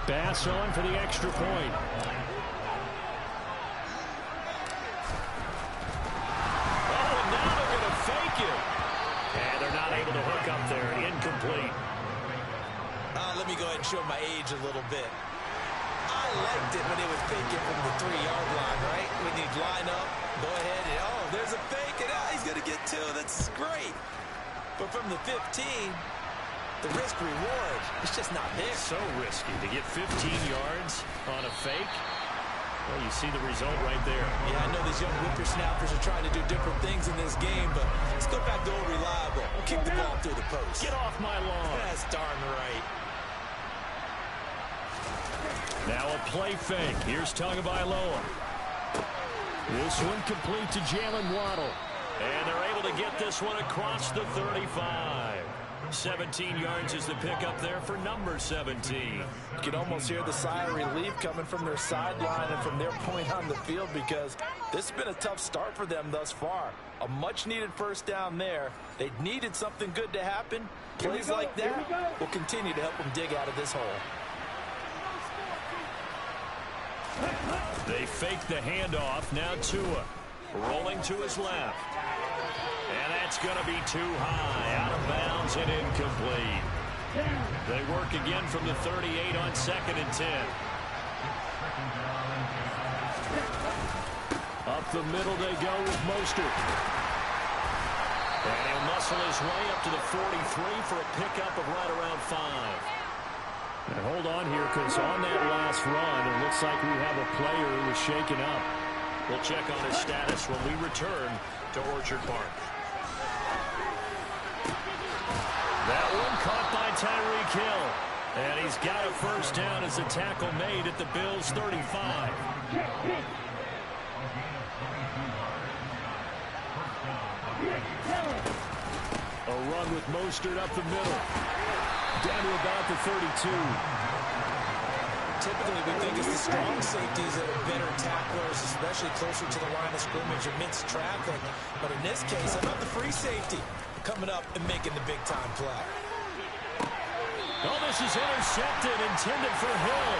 Pass on for the extra point. Oh, and now they're going to fake it. And they're not able to hook up there. Incomplete. Let me go ahead and show my age a little bit. I liked it when they would fake it from the 3-yard line, right? When you'd line up, go ahead, and oh, there's a fake, and he's going to get 2. That's great. But from the 15, the risk-reward is just not there. So risky to get 15 yards on a fake. Well, you see the result right there. Yeah, I know these young whippersnappers are trying to do different things in this game, but let's go back to old reliable. Kick the ball through the post. Get off my lawn. That's darn right. Now a play fake. Here's Tagovailoa. This one complete to Jalen Waddle. And they're able to get this one across the 35. 17 yards is the pickup there for number 17. You can almost hear the sigh of relief coming from their sideline and from their point on the field, because this has been a tough start for them thus far. A much-needed first down there. They needed something good to happen. Plays like that will continue to help them dig out of this hole. They fake the handoff. Now Tua rolling to his left. And that's going to be too high. Out of bounds and incomplete. They work again from the 38 on 2nd and 10. Up the middle they go with Mostert. And he'll muscle his way up to the 43 for a pickup of right around 5. And hold on here, because on that last run, it looks like we have a player who was shaken up. We'll check on his status when we return to Orchard Park. That one caught by Tyreek Hill. And he's got a first down as a tackle made at the Bills' 35. A run with Mostert up the middle. Down to about the 32. Typically, we think it's the strong safeties that are better tacklers, especially closer to the line of scrimmage amidst traffic. But in this case, about the free safety coming up and making the big-time play. Oh, this is intercepted, intended for Hill.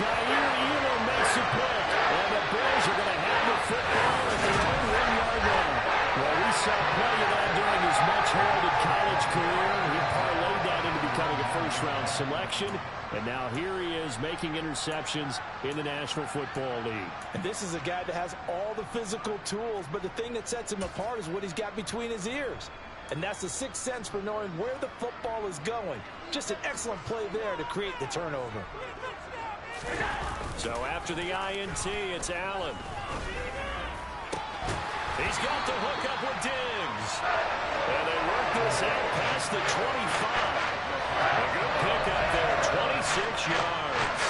Jair Elam makes a pick. And the Bills are going to have the football at the own 1-yard line. Well, we saw plenty of that during his much-heralded college career. He parlayed that into becoming a first-round selection. And now here he is making interceptions in the National Football League. And this is a guy that has all the physical tools, but the thing that sets him apart is what he's got between his ears. And that's the sixth sense for knowing where the football is going. Just an excellent play there to create the turnover. So after the INT, it's Allen. He's got the hook up with Diggs. And they work this out past the 25. A good pickup there, 26 yards.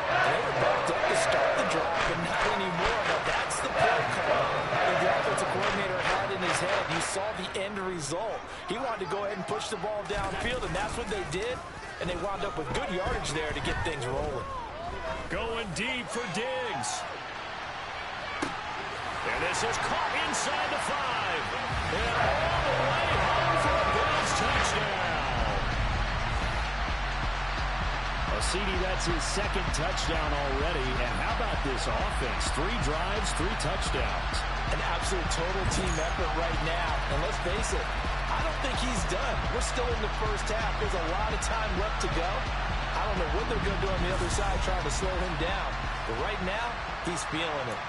They were backed up to start the drive, but not anymore. Now that's the play call that the offensive coordinator had in his head. You saw the end result. He wanted to go ahead and push the ball downfield, and that's what they did. And they wound up with good yardage there to get things rolling. Going deep for Diggs. And this is caught inside the 5. And all the way home for a Bills touchdown. CD, that's his second touchdown already. And how about this offense? 3 drives, 3 touchdowns. An absolute total team effort right now. And let's face it, I don't think he's done. We're still in the first half. There's a lot of time left to go. I don't know what they're going to do on the other side trying to slow him down. But right now, he's feeling it.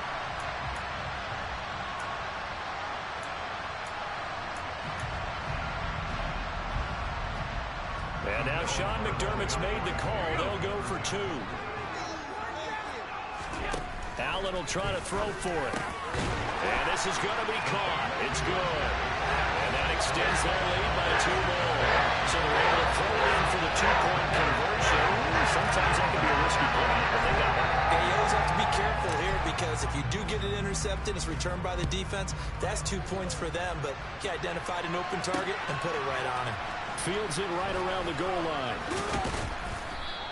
And now Sean McDermott's made the call. They'll go for 2. Allen will try to throw for it. And this is going to be caught. It's good. And that extends their lead by 2 more. So they're able to throw it in for the 2-point conversion. Sometimes that can be a risky play, but they got it. Yeah, you always have to be careful here, because if you do get it intercepted, it's returned by the defense. That's 2 points for them, but he identified an open target and put it right on him. Fields it right around the goal line.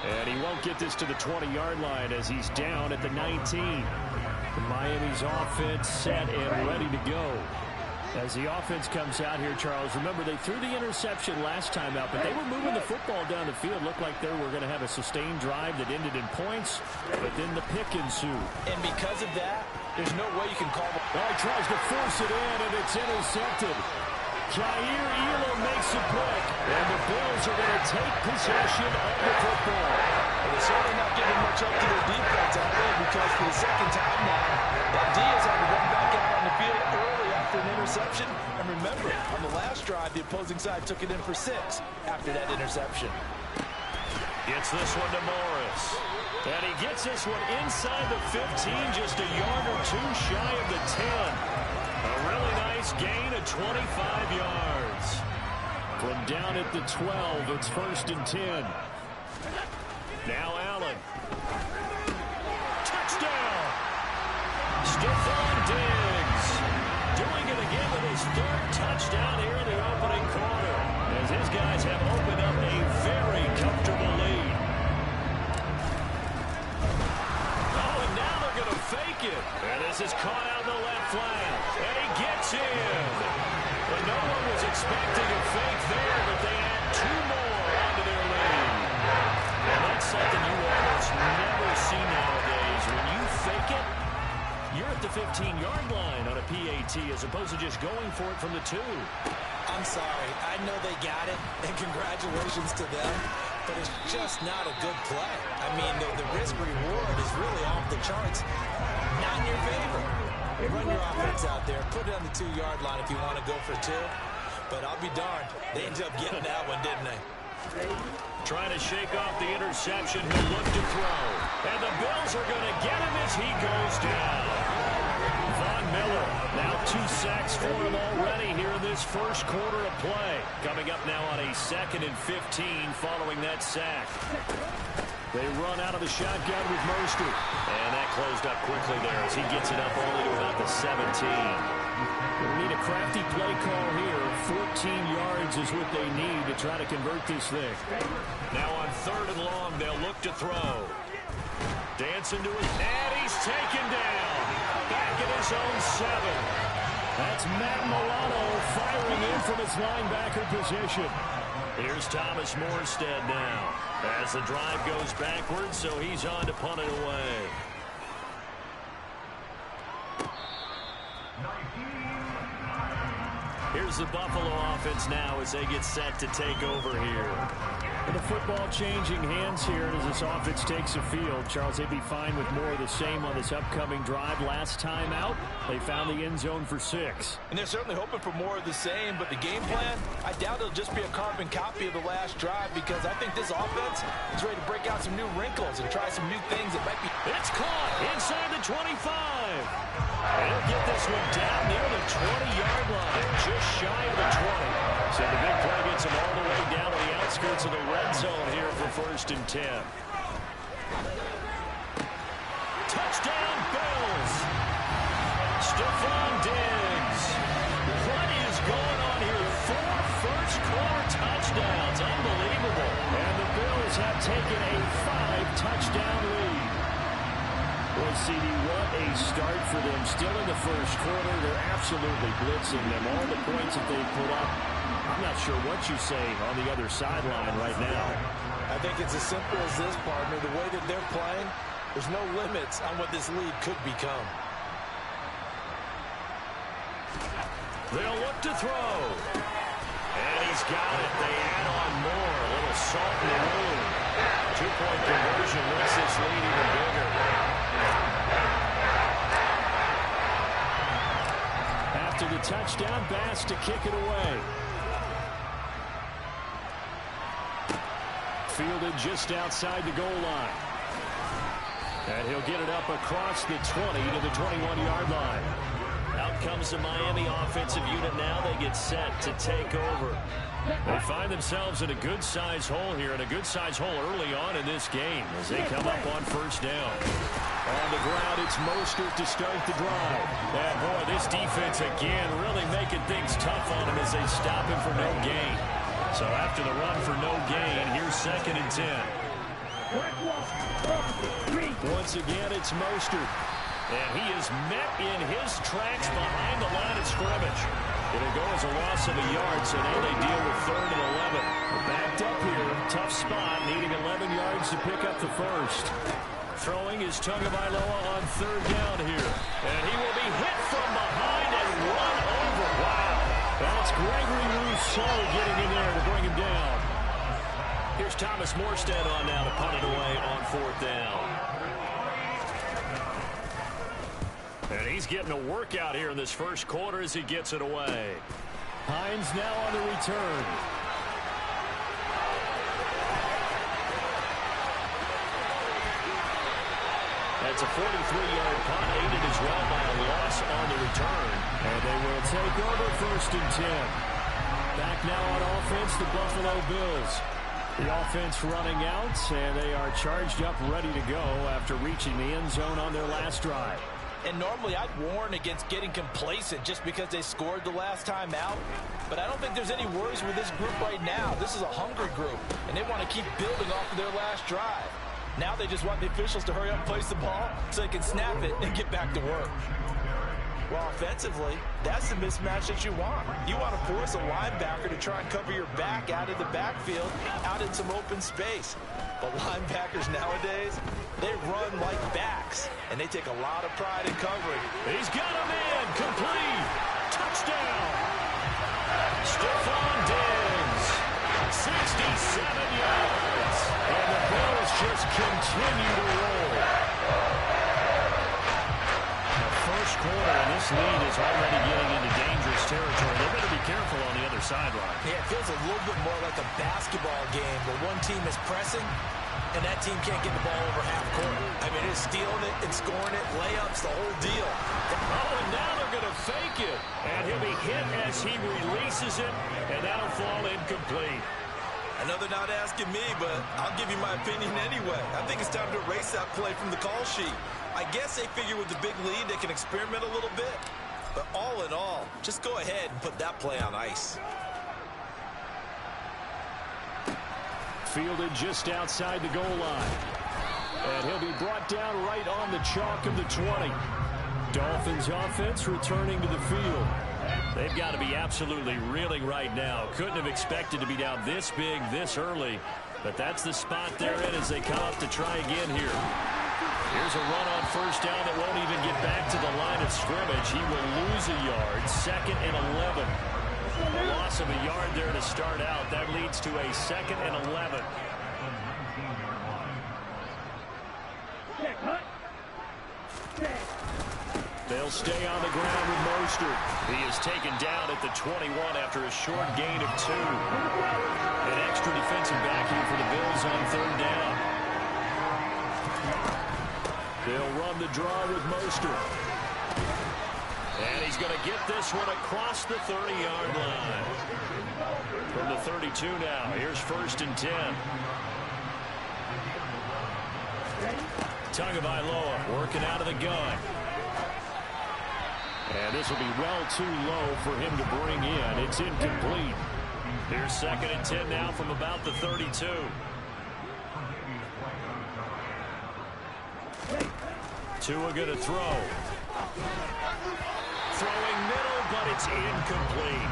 And he won't get this to the 20-yard line as he's down at the 19. Miami's offense set and ready to go. As the offense comes out here, Charles, remember they threw the interception last time out, but they were moving the football down the field. Looked like they were going to have a sustained drive that ended in points, but then the pick ensued. And because of that, there's no way you can call it. Well, he tries to force it in, and it's intercepted. Jair Elam makes a pick, and the Bills are going to take possession of the football. Well, they're certainly not giving much up to their defense out there, because for the second time now, that D has had to run back out on the field early after an interception. And remember, on the last drive, the opposing side took it in for 6 after that interception. Gets this one to Morris. And he gets this one inside the 15, just a yard or two shy of the 10. A really nice gain of 25 yards. From down at the 12, it's 1st and 10. Now Allen. Touchdown! Stephon Diggs doing it again with his 3rd touchdown here in the opening quarter, as his guys have opened up a very comfortable lead. Oh, and now they're going to fake it. And this is caught out in the left flank. And he gets in. But no one was expecting a fake there, but they add 2 more onto their lead. And that's something you almost never see nowadays. When you fake it, you're at the 15-yard line on a PAT as opposed to just going for it from the 2. I'm sorry. I know they got it, and congratulations to them, but it's just not a good play. I mean, the risk-reward is really off the charts. Not in your favor. Run your offense out there. Put it on the 2-yard line if you want to go for 2. But I'll be darned. They ended up getting that one, didn't they? Trying to shake off the interception. He'll look to throw. And the Bills are going to get him as he goes down. Von Miller, now 2 sacks for him already here in this first quarter of play. Coming up now on a 2nd and 15 following that sack. They run out of the shotgun with Mostert. And that closed up quickly there as he gets it up only to about the 17. We need a crafty play call here. 14 yards is what they need to try to convert this thing. Now on 3rd and long, they'll look to throw. Dancing to it, and he's taken down. Back at his own 7. That's Matt Milano firing in from his linebacker position. Here's Thomas Morstead now. As the drive goes backwards, so he's on to punt it away. Here's the Buffalo offense now as they get set to take over here. And the football changing hands here, and as this offense takes the field, Charles, they'd be fine with more of the same on this upcoming drive. Last time out, they found the end zone for 6. And they're certainly hoping for more of the same, but the game plan, I doubt it'll just be a carbon copy of the last drive, because I think this offense is ready to break out some new wrinkles and try some new things that might be... It's caught inside the 25. They'll get this one down near the 20-yard line, just shy of the 20. So the big play gets them all the way down to the outskirts of the red zone here for 1st and 10. Touchdown, Bills. Stephon Diggs. What is going on here? 4 first-quarter touchdowns. Unbelievable. And the Bills have taken a 5-touchdown lead. Well, CD, what a start for them. Still in the first quarter. They're absolutely blitzing them. All the points that they've put up. I'm not sure what you say on the other sideline right now. I think it's as simple as this, partner. The way that they're playing, there's no limits on what this lead could become. They'll look to throw. And he's got it. They add on more. A little salt in the wound. 2-point conversion makes this lead even bigger. After the touchdown, Bass to kick it away. Fielded just outside the goal line. And he'll get it up across the 20 to the 21-yard line. Out comes the Miami offensive unit now. They get set to take over. They find themselves in a good-sized hole here, and a good-sized hole early on in this game as they come up on 1st down. On the ground, it's Mostert to start the drive. And boy, this defense again really making things tough on him as they stop him for no gain. So after the run for no gain, here's 2nd and 10. Once again, it's Mostert. And he is met in his tracks behind the line of scrimmage. It'll go as a loss of a yard, so now they deal with 3rd and 11. They're backed up here. Tough spot, needing 11 yards to pick up the first. Throwing is Tagovailoa on 3rd down here. And he will be hit from behind and run over. Wow. That's Gregory Rousseau getting in there to bring him down. Here's Thomas Morstead on now to punt it away on 4th down. And he's getting a workout here in this first quarter as he gets it away. Hines now on the return. That's a 43-yard punt, aided as well by a loss on the return. And they will take over 1st and 10. Back now on offense, the Buffalo Bills. The offense running out, and they are charged up, ready to go after reaching the end zone on their last drive. And normally I'd warn against getting complacent just because they scored the last time out. But I don't think there's any worries with this group right now. This is a hungry group, and they want to keep building off of their last drive. Now they just want the officials to hurry up and place the ball so they can snap it and get back to work. Well, offensively, that's the mismatch that you want. You want to force a linebacker to try and cover your back out of the backfield, out in some open space. But linebackers nowadays, they run like backs, and they take a lot of pride in covering. He's got a man, complete, touchdown. Stephon Diggs, 67 yards, and the Bills just continue to roll. First quarter, and this lead is already getting into dangerous territory. They're going to be careful on the other sideline. Yeah, it feels a little bit more like a basketball game where one team is pressing and that team can't get the ball over half court. I mean, it's stealing it and scoring it, layups, the whole deal. Oh, and now they're going to fake it. And he'll be hit as he releases it, and that'll fall incomplete. I know they're not asking me, but I'll give you my opinion anyway. I think it's time to erase that play from the call sheet. I guess they figure with the big lead they can experiment a little bit. But all in all, just go ahead and put that play on ice. Fielded just outside the goal line. And he'll be brought down right on the chalk of the 20. Dolphins offense returning to the field. They've got to be absolutely reeling right now. Couldn't have expected to be down this big this early. But that's the spot they're in as they come up to try again here. Here's a run on 1st down that won't even get back to the line of scrimmage. He will lose a yard. 2nd and 11. A loss of a yard there to start out. That leads to a 2nd and 11. They'll stay on the ground with Mostert. He is taken down at the 21 after a short gain of 2. An extra defensive back here for the Bills on 3rd down. They'll run the draw with Mostert. And he's going to get this one across the 30-yard line. From the 32 now, here's 1st and 10. Tagovailoa working out of the gun. And this will be well too low for him to bring in. It's incomplete. Here's 2nd and 10 now from about the 32. Tua going to throw. Throwing middle, but it's incomplete.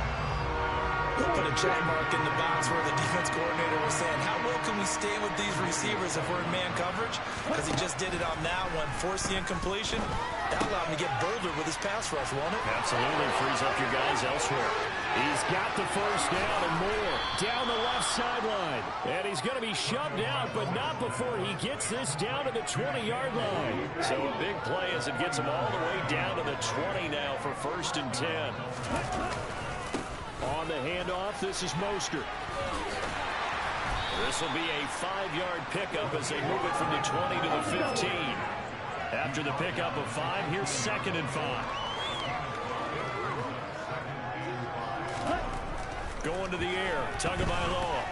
Put a check mark in the box where the defense coordinator was saying, how well can we stay with these receivers if we're in man coverage? Because he just did it on that one, forced the incompletion. That allowed him to get bolder with his pass rush, won't it? Absolutely, frees up your guys elsewhere. He's got the 1st down and more. Down the left sideline. And he's going to be shoved out, but not before he gets this down to the 20-yard line. So a big play as it gets him all the way down to the 20 now for 1st and 10. On the handoff, this is Mostert. This will be a 5-yard pickup as they move it from the 20 to the 15. After the pickup of 5, here's 2nd and 5. Going to the air, Tagovailoa.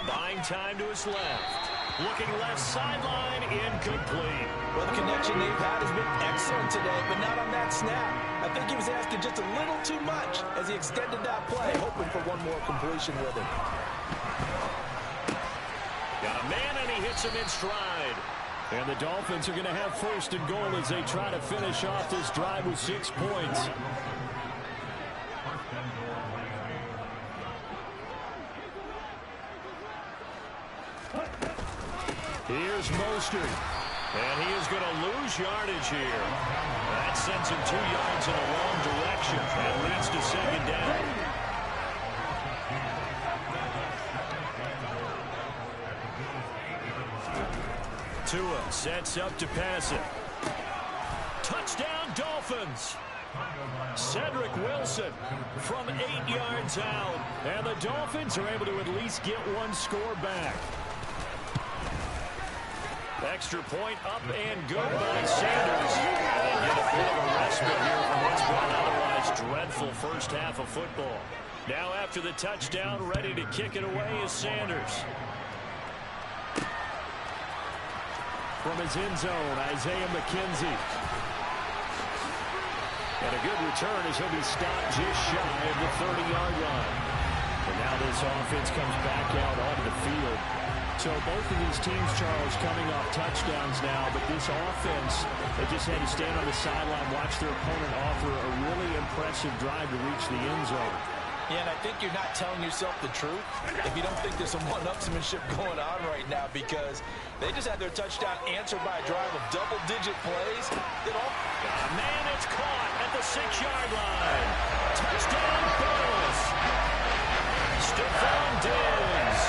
Buying time to his left. Looking left sideline, incomplete. Well, the connection they've had has been excellent today, but not on that snap. I think he was asking just a little too much as he extended that play, hoping for one more completion with him. Got a man, and he hits him in stride. And the Dolphins are going to have 1st and goal as they try to finish off this drive with 6 points. Here's Mostert. And he is going to lose yardage here. That sends him 2 yards in the wrong direction. And leads to second down. Tua sets up to pass it. Touchdown, Dolphins. Cedric Wilson from 8 yards out. And the Dolphins are able to at least get one score back. Extra point up and good by Sanders. And get a bit of a respite here from what's been an otherwise dreadful first half of football. Now after the touchdown, ready to kick it away is Sanders. From his end zone, Isaiah McKenzie. And a good return as he'll be stopped just shy of the 30-yard line. And now this offense comes back out onto the field. So both of these teams, Charles, coming off touchdowns now, but this offense, they just had to stand on the sideline, watch their opponent offer a really impressive drive to reach the end zone. Yeah, and I think you're not telling yourself the truth if you don't think there's some one-upsmanship going on right now, because they just had their touchdown answered by a drive of double-digit plays. Man, it's caught at the 6-yard line. Touchdown, Bills. Stephon Diggs,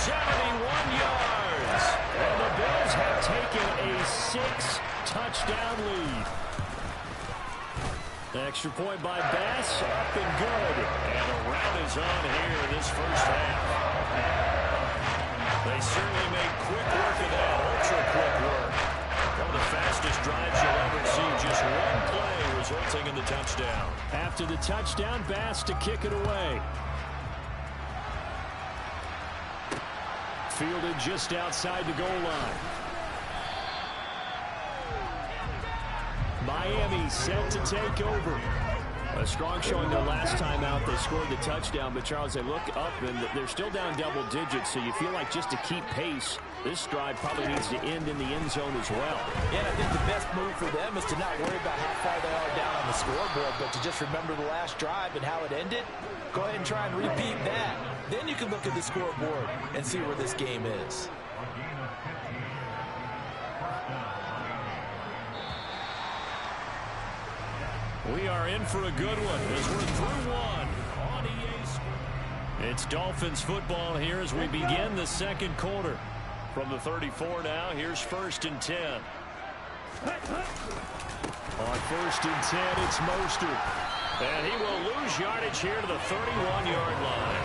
71 yards. And the Bills have taken a 6-touchdown lead. The extra point by Bass, up and good. And a rout is on here in this first half. They certainly made quick work of that, ultra-quick work. One of the fastest drives you'll ever see, just one play resulting in the touchdown. After the touchdown, Bass to kick it away. Fielded just outside the goal line. Miami set to take over. A strong showing their last time out. They scored the touchdown, but Charles, they look up and they're still down double digits, so you feel like just to keep pace, this drive probably needs to end in the end zone as well. Yeah, and I think the best move for them is to not worry about how far they are down on the scoreboard, but to just remember the last drive and how it ended. Go ahead and try and repeat that. Then you can look at the scoreboard and see where this game is. We are in for a good one as we're through one on EA Sports. It's Dolphins football here as we begin the second quarter. From the 34 now, here's 1st and 10. On 1st and 10, it's Mostert. And he will lose yardage here to the 31-yard line.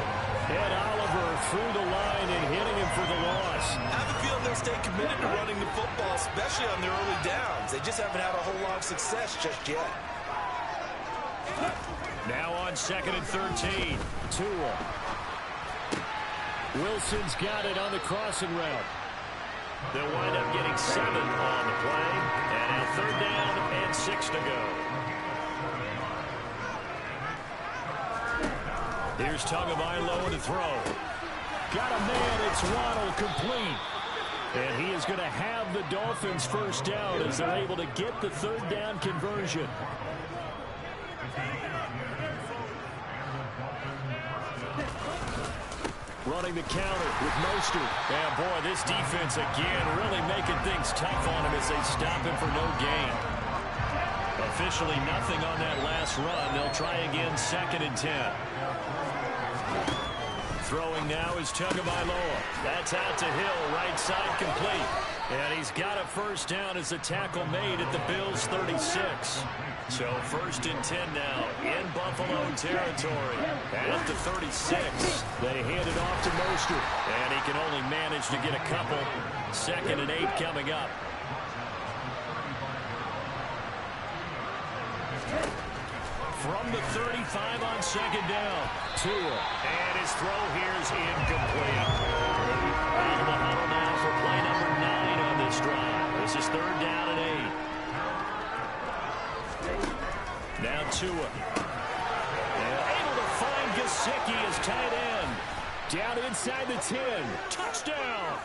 Ed Oliver through the line and hitting him for the loss. I have a feeling they'll stay committed to running the football, especially on their early downs. They just haven't had a whole lot of success just yet. Now on 2nd and 13. Tua. Wilson's got it on the crossing route. They'll wind up getting 7 on the play. And now 3rd down and 6 to go. Here's Tagovailoa to throw. Got a man. It's Waddle complete. And he is going to have the Dolphins first down as they're able to get the 3rd down conversion. Running the counter with Mostert. Yeah, boy, this defense again really making things tough on him as they stop him for no gain. Officially nothing on that last run. They'll try again 2nd and 10. Throwing now is Tagovailoa. That's out to Hill, right side complete. And he's got a first down as the tackle made at the Bills' 36. So 1st and 10 now in Buffalo territory. At the 36, they hand it off to Mostert. And he can only manage to get a couple. 2nd and 8 coming up. From the 35 on 2nd down. Tua. And his throw here is incomplete. Out of the huddle now for play number 9 on this drive. This is 3rd down and 8. Now Tua. And able to find Gesicki as tight end. Down inside the 10. Touchdown.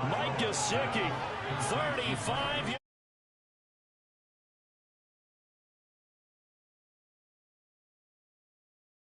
Mike Gesicki. 35